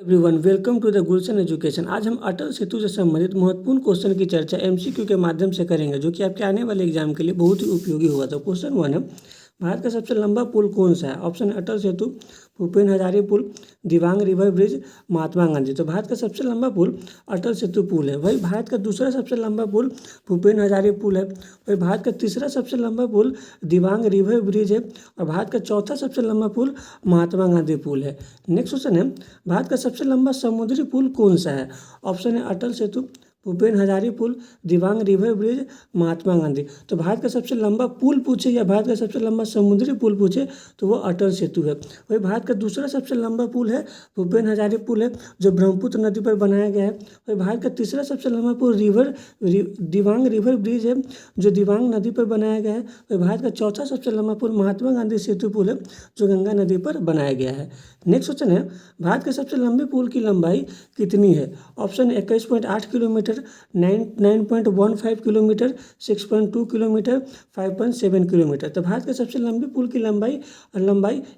Everyone welcome to the Gulshan education. आज हम अटल सेतु से संबंधित महत्वपूर्ण क्वेश्चन की चर्चा एमसीक्यू के माध्यम से करेंगे, जो कि आपके आने वाले एग्जाम के लिए बहुत ही उपयोगी होगा। तो क्वेश्चन 1 है, भारत का सबसे लंबा पुल कौन सा है? ऑप्शन है अटल सेतु, भूपेन हजारी पुल, दिबांग रिवर ब्रिज, महात्मा गांधी। तो भारत का सबसे लंबा पुल अटल सेतु पुल है। वही भारत का दूसरा सबसे लंबा पुल भूपेन हजारी पुल है। वही भारत का तीसरा सबसे लंबा पुल दिबांग रिवर ब्रिज है। और भारत का चौथा सबसे लंबा पुल महात्मा गांधी पुल है। नेक्स्ट क्वेश्चन है, भारत का सबसे लंबा समुद्री पुल कौन सा है? ऑप्शन है अटल सेतु, भूपेन हजारी पुल, दिबांग रिवर ब्रिज, महात्मा गांधी। तो भारत का सबसे लंबा पुल पूछे या भारत का सबसे लंबा समुद्री पुल पूछे तो वो अटल सेतु है। वही भारत का दूसरा सबसे लंबा पुल है भूपेन हजारी पुल है, जो ब्रह्मपुत्र नदी पर बनाया गया है। वही भारत का तीसरा सबसे लंबा पुल दिबांग रिवर ब्रिज है, जो दिबांग नदी पर बनाया गया है। वही भारत का चौथा सबसे लंबा पुल महात्मा गांधी सेतु पुल है, जो गंगा नदी पर बनाया गया है। नेक्स्ट क्वेश्चन है, भारत के सबसे लंबे पुल की लंबाई कितनी है? Option 21.8 kilometre, 9.15 kilometre, 6.2 kilometre, 5.7 kilometre. तो भारत के सबसे लंबे पुल की लंबाई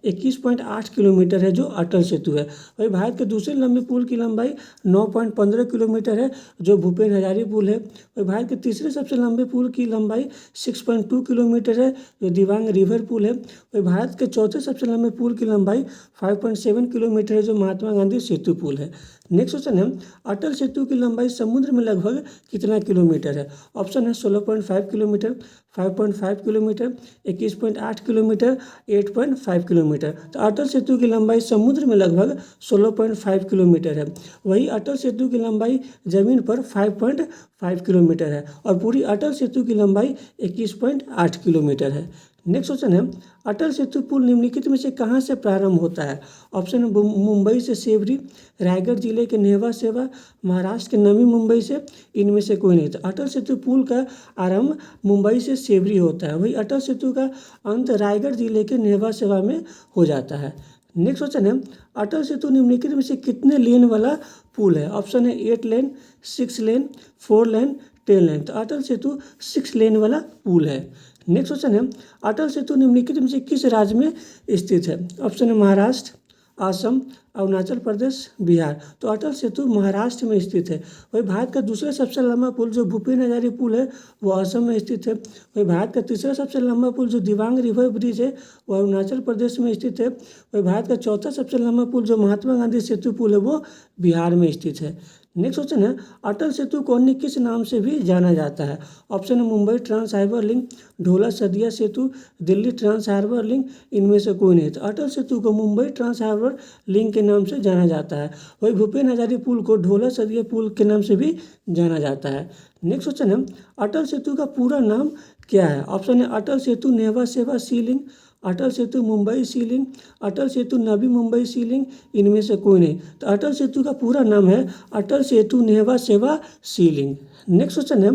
21.8 किलोमीटर है, जो अटल सेतु है। वही भारत के दूसरे लंबे पुल की लंबाई 9.15 किलोमीटर है, जो भूपेन हजारी पुल है। वही भारत के तीसरे सबसे लंबे पुल की लंबाई 6.2 किलोमीटर है, जो दिबांग रिवर पुल है। वही भारत के चौथे सबसे लंबे पुल की लंबाई 5.7 किलोमीटर है, जो महात्मा गांधी सेतु पुल है। नेक्स्ट क्वेश्चन है, अटल सेतु की लंबाई समुद्र में लगभग कितना किलोमीटर है? ऑप्शन है 16.5 किलोमीटर, 5.5 किलोमीटर, 21.8 किलोमीटर, 8.5 किलोमीटर। तो अटल सेतु की लंबाई समुद्र में लगभग 16.5 किलोमीटर है। वही अटल सेतु की लंबाई जमीन पर 5.5 किलोमीटर है और पूरी अटल सेतु की लंबाई 21.8 किलोमीटर है। नेक्स्ट क्वेश्चन है, अटल सेतु पुल निम्नलिखित में से कहाँ से प्रारंभ होता है? ऑप्शन है मुंबई से सेवरी, रायगढ़ जिले के नेवा सेवा, महाराष्ट्र के नवी मुंबई से, इनमें से कोई नहीं। तो अटल सेतु पुल का आरंभ मुंबई से सेवरी होता है। वही अटल सेतु का अंत रायगढ़ जिले के नेवा सेवा में हो जाता है। नेक्स्ट क्वेश्चन है, अटल सेतु निम्नलिखित में से कितने लेन वाला पुल है? ऑप्शन है 8 लेन, 6 लेन, 4 लेन, 10 लेन। तो अटल सेतु 6 लेन वाला पुल है। नेक्स्ट क्वेश्चन है, अटल सेतु निम्नलिखित में से किस राज्य में स्थित है? ऑप्शन है महाराष्ट्र, असम, अरुणाचल प्रदेश, बिहार। तो अटल सेतु महाराष्ट्र में स्थित है। वही भारत का दूसरा सबसे लंबा पुल जो भूपेन हजारी पुल है वो असम में स्थित है। वही भारत का तीसरा सबसे लंबा पुल जो दिबांग रिवर ब्रिज है वो अरुणाचल प्रदेश में स्थित है। वही भारत का चौथा सबसे लंबा पुल जो महात्मा गांधी सेतु पुल है वो बिहार में स्थित है। नेक्स्ट क्वेश्चन है, अटल सेतु को अन्य किस नाम से भी जाना जाता है? ऑप्शन है मुंबई ट्रांस हार्बर लिंक, ढोला सदिया सेतु, दिल्ली ट्रांस हार्बर लिंक, इनमें से कोई नहीं। तो अटल सेतु को मुंबई ट्रांस हार्बर लिंक के नाम से जाना जाता है। वही भूपेन हजारी पुल को ढोला सदिया पुल के नाम से भी जाना जाता है। नेक्स्ट क्वेश्चन है, अटल सेतु का पूरा नाम क्या है? ऑप्शन है अटल सेतु नेवा सेवा सी लिंक, अटल सेतु मुंबई सी लिंक, अटल सेतु नवी मुंबई सी लिंक, इनमें से कोई नहीं। तो अटल सेतु का पूरा नाम है अटल सेतु नेवा सेवा सी लिंक। नेक्स्ट क्वेश्चन है,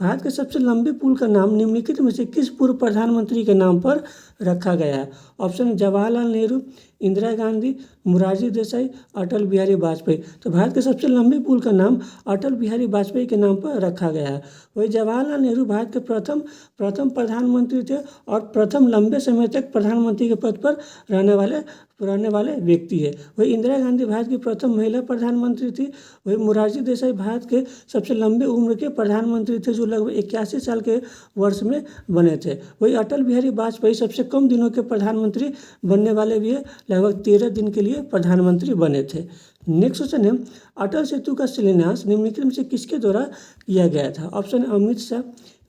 भारत के सबसे लंबे पुल का नाम निम्नलिखित में से किस पूर्व प्रधानमंत्री के नाम पर रखा गया है? ऑप्शन है जवाहरलाल नेहरू, इंदिरा गांधी, मोरारजी देसाई, अटल बिहारी वाजपेयी। तो भारत के सबसे लंबे पुल का नाम अटल बिहारी वाजपेयी के नाम पर रखा गया है। वही जवाहरलाल नेहरू भारत के प्रथम प्रधानमंत्री थे और प्रथम लंबे समय तक प्रधानमंत्री के पद पर रहने वाले व्यक्ति है। वही इंदिरा गांधी भारत की प्रथम महिला प्रधानमंत्री थी। वही मोरारजी देसाई भारत के सबसे लंबे उम्र के प्रधानमंत्री थे, जो लगभग 81 साल के वर्ष में बने थे। वही अटल बिहारी वाजपेयी सबसे कम दिनों के प्रधानमंत्री बनने वाले भी है, लगभग 13 दिन के लिए प्रधानमंत्री बने थे। नेक्स्ट क्वेश्चन है, अटल सेतु का शिलान्यास निम्नलिखित में से किसके द्वारा किया गया था? ऑप्शन अमित शाह,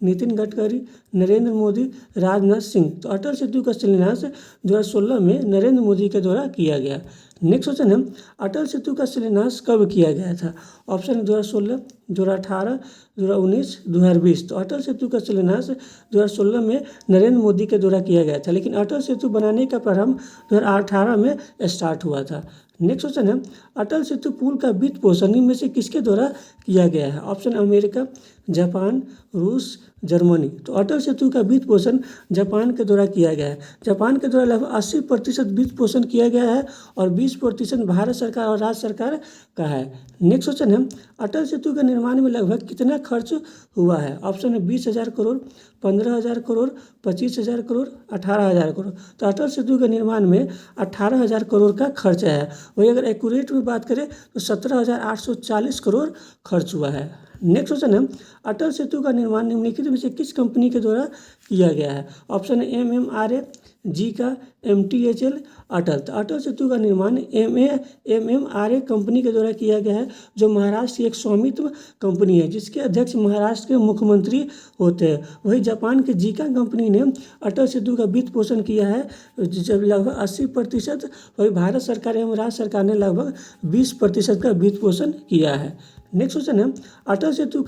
नितिन गडकरी, नरेंद्र मोदी, राजनाथ सिंह। तो अटल सेतु का शिलान्यास 2016 में नरेंद्र मोदी के द्वारा किया गया। नेक्स्ट क्वेश्चन है, अटल सेतु का शिलान्यास कब किया गया था? ऑप्शन 2016, 2018, 2019, 2020। तो अटल सेतु का शिलान्यास 2016 में नरेंद्र मोदी के द्वारा किया गया था, लेकिन अटल सेतु बनाने का प्रारंभ 2018 में स्टार्ट हुआ था। नेक्स्ट क्वेश्चन है, अटल सेतु पुल का वित्त पोषण इनमें से किसके द्वारा किया गया है? ऑप्शन अमेरिका, जापान, रूस, जर्मनी। तो अटल सेतु का वित्त पोषण जापान के द्वारा किया गया है। जापान के द्वारा लगभग 80% वित्त पोषण किया गया है और 20% भारत सरकार और राज्य सरकार का है। नेक्स्ट क्वेश्चन है, अटल सेतु के निर्माण में लगभग कितना खर्च हुआ है? ऑप्शन है 20,000 करोड़, 15,000 करोड़, 25,000 करोड़, 18,000 करोड़। तो अटल सेतु के निर्माण में 18,000 करोड़ का खर्च है। वही अगर एक्यूरेट में बात करें तो 17,840 करोड़ खर्च हुआ है। नेक्स्ट क्वेश्चन है, अटल सेतु का निर्माण निम्नलिखित में से किस कंपनी के द्वारा किया गया है? ऑप्शन है MMRA, जीका, MTHL, अटल। तो अटल सेतु का निर्माण MMRA कंपनी के द्वारा किया गया है, जो महाराष्ट्र की एक स्वामित्व कंपनी है, जिसके अध्यक्ष महाराष्ट्र के मुख्यमंत्री होते हैं। वही जापान के जीका कंपनी ने अटल सेतु का वित्त पोषण किया है, जब लगभग 80%। वही भारत सरकार एवं राज्य सरकार ने लगभग 20% का वित्त पोषण किया है। नेक्स्ट क्वेश्चन है, अटल सेतु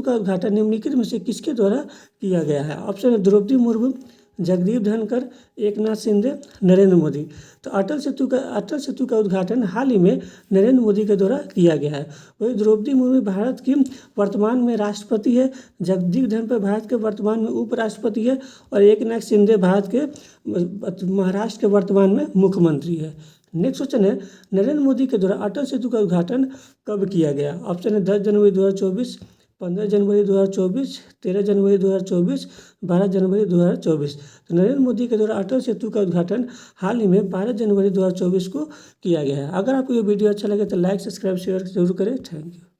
का उद्घाटन निम्नलिखित में से किसके द्वारा किया गया है? ऑप्शन है द्रौपदी मुर्मू, जगदीप धनखड़, एकनाथ शिंदे, नरेंद्र मोदी। तो अटल सेतु का उद्घाटन हाल ही में नरेंद्र मोदी के द्वारा किया गया है। वही द्रौपदी मुर्मू भारत की वर्तमान में राष्ट्रपति है, जगदीप धनखड़ भारत के वर्तमान में उपराष्ट्रपति है और एकनाथ शिंदे भारत के महाराष्ट्र के वर्तमान में मुख्यमंत्री है। नेक्स्ट क्वेश्चन है, नरेंद्र मोदी के द्वारा अटल सेतु का उद्घाटन कब किया गया? ऑप्शन है 10 जनवरी 2024, 15 जनवरी 2024, 13 जनवरी 2024, 12 जनवरी 2024। तो नरेंद्र मोदी के द्वारा अटल सेतु का उद्घाटन हाल ही में 12 जनवरी 2024 को किया गया है। अगर आपको ये वीडियो अच्छा लगे तो लाइक, सब्सक्राइब, शेयर जरूर करें। Thank you.